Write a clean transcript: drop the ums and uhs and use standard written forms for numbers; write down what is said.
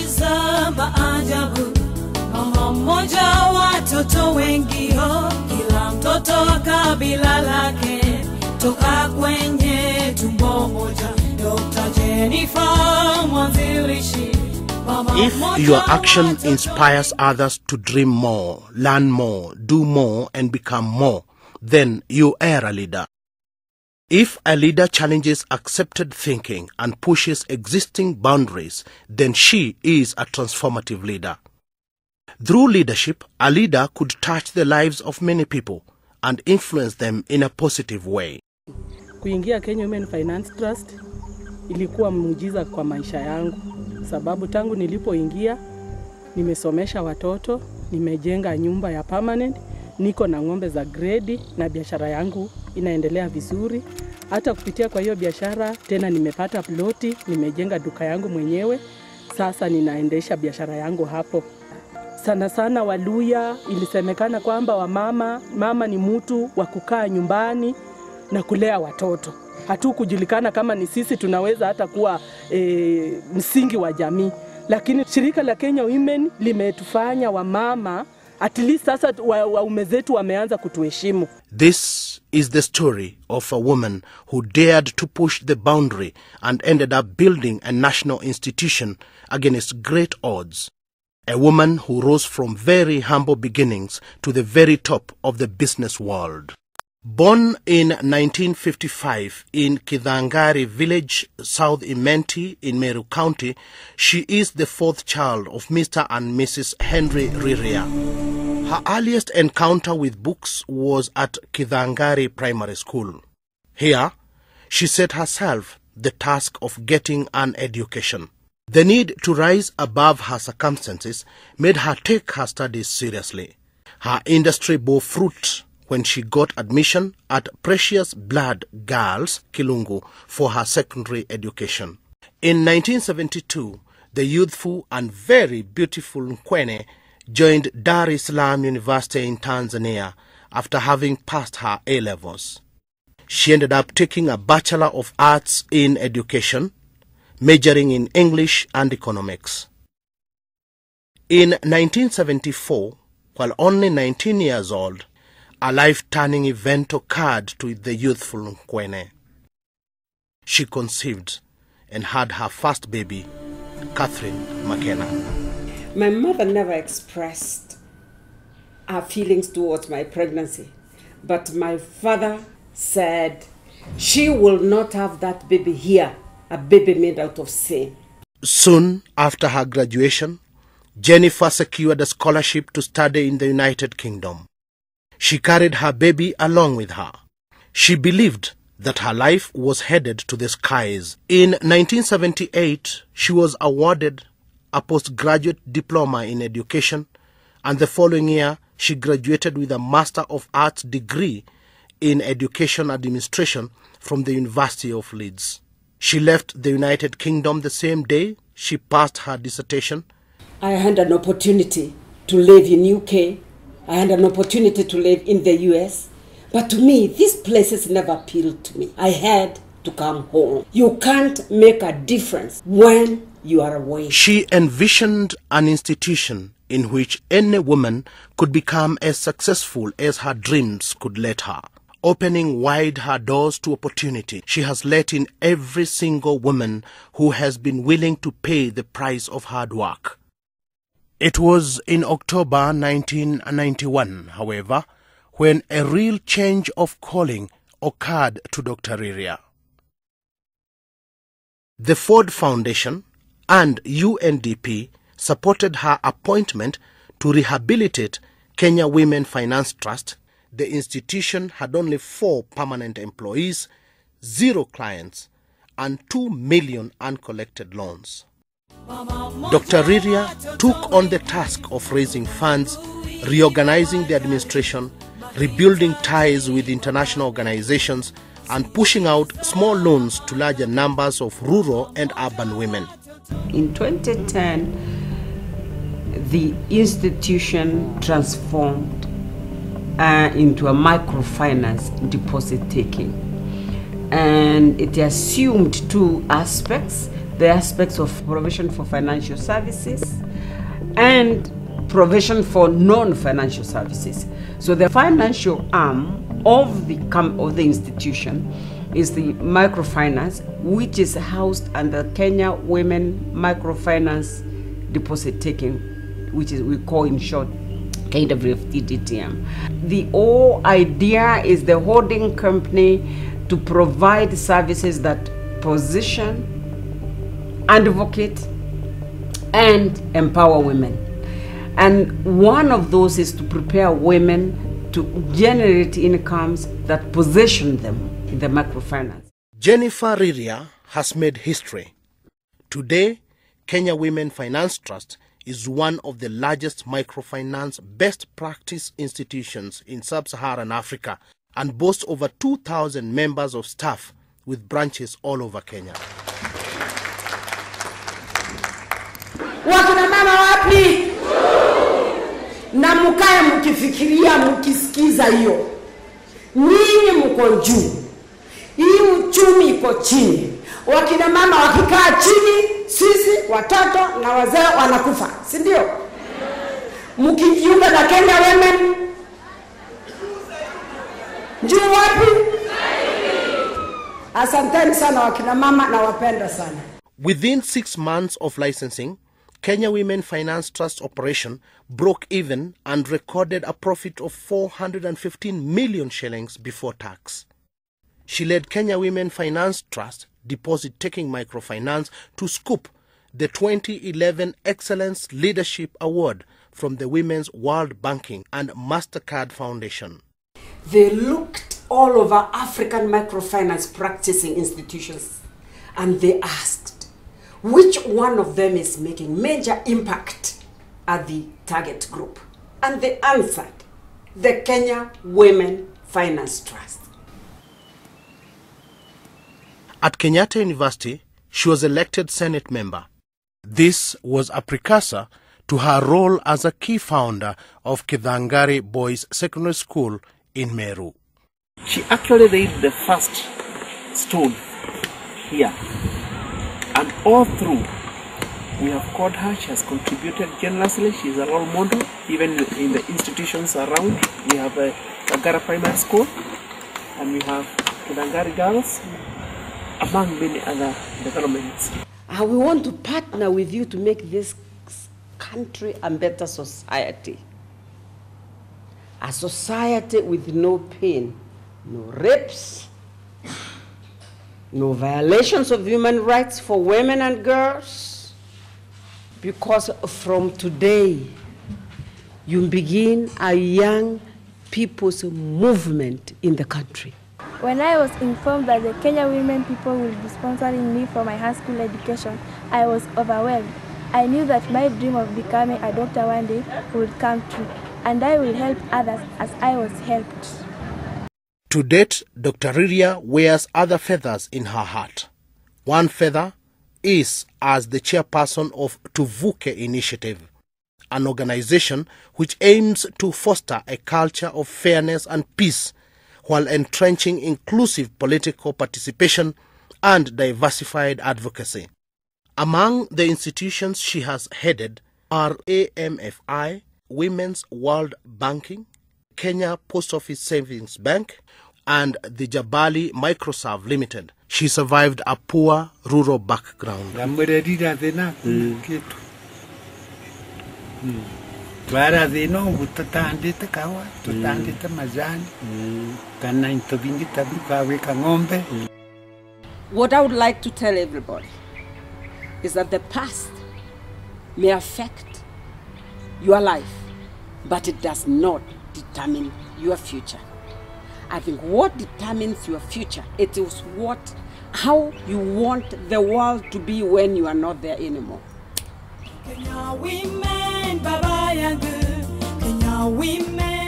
za maajabu. Mama mmoja watoto wengi ho, kila mtoto kabila lake, toka kwenye tumbo moja. Dr. Jeniffer mwanzilishi. If your action inspires others to dream more, learn more, do more, and become more, then you are a leader. If a leader challenges accepted thinking and pushes existing boundaries, then she is a transformative leader. Through leadership, a leader could touch the lives of many people and influence them in a positive way. Kuingia Kenya Microfinance Trust ilikuwa muujiza kwa maisha yangu, sababu tangu nilipoingia nimesomesha watoto, nimejenga nyumba ya permanent, niko na ng'ombe za grade na biashara yangu inaendelea vizuri. Hata kupitia kwa hiyo biashara tena nimepata ploti, nimejenga duka yangu mwenyewe. Sasa ninaendesha biashara yangu hapo. Sana sana Waluya ilisemekana kwamba mama ni mtu wa kukaa nyumbani na kulea watoto. Hatukujulikana kama ni sisi tunaweza hata kuwa msingi wa jamii. Lakini shirika la Kenya Women limetufanya wamama, at least sasa waume zetu wameanza kutuheshimu. This is the story of a woman who dared to push the boundary and ended up building a national institution against great odds. A woman who rose from very humble beginnings to the very top of the business world. Born in 1955 in Kidhangari village, South Imenti in Meru County, she is the fourth child of Mr. and Mrs. Henry Riria. Her earliest encounter with books was at Kidhangari Primary School. Here, she set herself the task of getting an education. The need to rise above her circumstances made her take her studies seriously. Her industry bore fruit when she got admission at Precious Blood Girls, Kilungu, for her secondary education. In 1972, the youthful and very beautiful Nkwene joined Dar es Salaam University in Tanzania after having passed her A-levels. She ended up taking a Bachelor of Arts in Education, majoring in English and Economics. In 1974, while only 19 years old, a life-turning event occurred to the youthful Nkwene. She conceived and had her first baby, Catherine McKenna. My mother never expressed her feelings towards my pregnancy, but my father said she will not have that baby here, a baby made out of sin. Soon after her graduation, Jeniffer secured a scholarship to study in the United Kingdom. She carried her baby along with her. She believed that her life was headed to the skies. In 1978, she was awarded a postgraduate diploma in education, and the following year, she graduated with a Master of Arts degree in Education Administration from the University of Leeds. She left the United Kingdom the same day she passed her dissertation. I had an opportunity to live in UK. I had an opportunity to live in the US. But to me, these places never appealed to me. I had to come home. You can't make a difference when you are away. She envisioned an institution in which any woman could become as successful as her dreams could let her. Opening wide her doors to opportunity, she has let in every single woman who has been willing to pay the price of hard work. It was in October 1991, however, when a real change of calling occurred to Dr. Riria. The Ford Foundation and UNDP supported her appointment to rehabilitate Kenya Women Finance Trust. The institution had only 4 permanent employees, 0 clients, and 2 million uncollected loans. Dr. Riria took on the task of raising funds, reorganizing the administration, rebuilding ties with international organizations, and pushing out small loans to larger numbers of rural and urban women. In 2010, the institution transformed into a microfinance deposit taking. And it assumed 2 aspects. the aspects of provision for financial services and provision for non-financial services. So the financial arm of the institution is the Microfinance, which is housed under Kenya Women Microfinance Deposit Taking, which is we call in short KWFTDTM. The whole idea is the holding company to provide services that position, advocate, and empower women. And one of those is to prepare women to generate incomes that position them in the microfinance. Jeniffer Riria has made history. Today, Kenya Women Finance Trust is one of the largest microfinance best practice institutions in sub-Saharan Africa and boasts over 2,000 members of staff with branches all over Kenya. Wakina mama wapi? Na mkae mkifikiria mkisikiza hiyo. Nyinyi mko juu. Hii uchumi iko chini. Wakina mama wakikaa chini, sisi watoto na wazee wanakufa, si ndio? Mkijiunga na Kenya Women juu wapi? Asanteni sana wakina mama na wapenda sana. Within 6 months of licensing, Kenya Women Finance Trust operation broke even and recorded a profit of 415 million shillings before tax. She led Kenya Women Finance Trust deposit-taking microfinance to scoop the 2011 Excellence Leadership Award from the Women's World Banking and MasterCard Foundation. They looked all over African microfinance practicing institutions and they asked, which one of them is making major impact at the target group? And they answered, the Kenya Women Finance Trust. At Kenyatta University, she was elected Senate member. This was a precursor to her role as a key founder of Kidhangari Boys Secondary School in Meru. She actually laid the first stone here. And all through, we have called her. She has contributed generously. She is a role model, even in the institutions around. We have a Kagara Primary School, and we have Kidhangari Girls, among many other developments. We want to partner with you to make this country a better society. A society with no pain, no rapes, no violations of human rights for women and girls. Because from today, you begin a young people's movement in the country. When I was informed that the Kenya women people will be sponsoring me for my high school education, I was overwhelmed. I knew that my dream of becoming a doctor one day would come true, and I will help others as I was helped. To date, Dr. Riria wears other feathers in her hat. One feather is as the chairperson of Tuvuke Initiative, an organization which aims to foster a culture of fairness and peace while entrenching inclusive political participation and diversified advocacy. Among the institutions she has headed are AMFI, Women's World Banking, Kenya Post Office Savings Bank, and the Jabali Microserve Limited. She survived a poor rural background. What I would like to tell everybody is that the past may affect your life, but it does not determine your future. I think what determines your future, it is how you want the world to be when you are not there anymore. Kenya women, baba yangu, Kenya women.